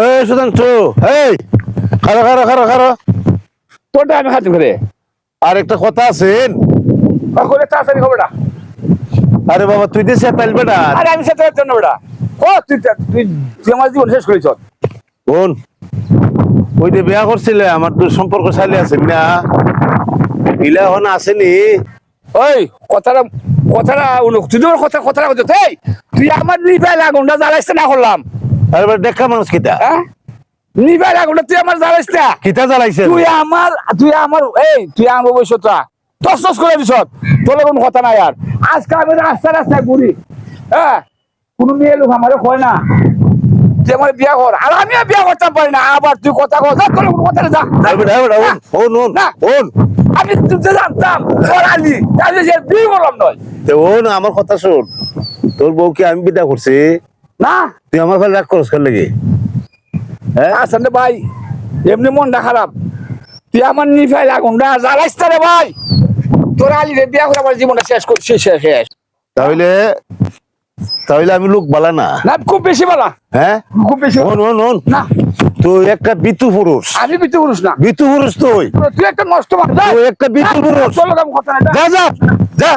এই সুধাংশু, এই খারো খারো খারো খারো। তোরটা আমি খাতি করে আর একটা কথা আছেন। করে তাড়াতাড়ি হবে না। আরে বাবা তুই দেশে তাইল বেটা। আরে আমি সেটার জন্য বেটা ও তুই তুই তুই আমার জীবন শেষ করেছ। বোন, ওই যে বিয়া করছিলে আমার তো সম্পর্ক চালি আছেন না, ইলা এখন আসেনি। ওই কথাটা কথাটা তুই তোর কথাটা বলছো এই তুই আমার নিবাই আগুনটা জ্বালাইছে না করলাম। আরে বেটা দেখা মানুষ কিতা হ্যাঁ নিবাই আগুনটা তুই আমার জ্বালাইছ না। কিতা জ্বালাইছে? তুই আমার ভবিষ্যৎটা টস টস করে দিছ। তোর কোনো কথা নাই আর আজকে আমি রাস্তায় ঘুরি। হ্যাঁ কোনো মেয়ে লোক আমার কয় না যে আমার বিয়া কর, আর আমিও বিয়া করতে পারি না। আবার তুই কথা কর, তোর কোনো কথা যা আরে বেটা, বেটা, না, ওন ওন না। ওন আমি তুই জানতাম আলি তাহলে যে বিয়ে করলাম নয় ওন আমার কথা শোন। তোর বউকে আমি বিদা করছি, না। তুই আমার ফলে রাগ করস লাগে? হ্যাঁ আসেন রে ভাই, এমনি মনটা খারাপ। তুই আমার নিফাইল আগুনটা জ্বালাইস রে ভাই। তোর আলি রে বিয়া করে আমার জীবনটা শেষ করছি শেষ। তাহলে তাহলে আমি লোক বালা না? না খুব বেশি বলা, হ্যাঁ খুব বেশি ওন ওন ওন না। তুই একটা বিতু পুরুষ, আমি বিতু পুরুষ না, বিতু পুরুষ তুই তুই একটা নষ্ট মানুষ। তুই একটা বিতু পুরুষ। তোর লোক আমি কথা না যা যা যা।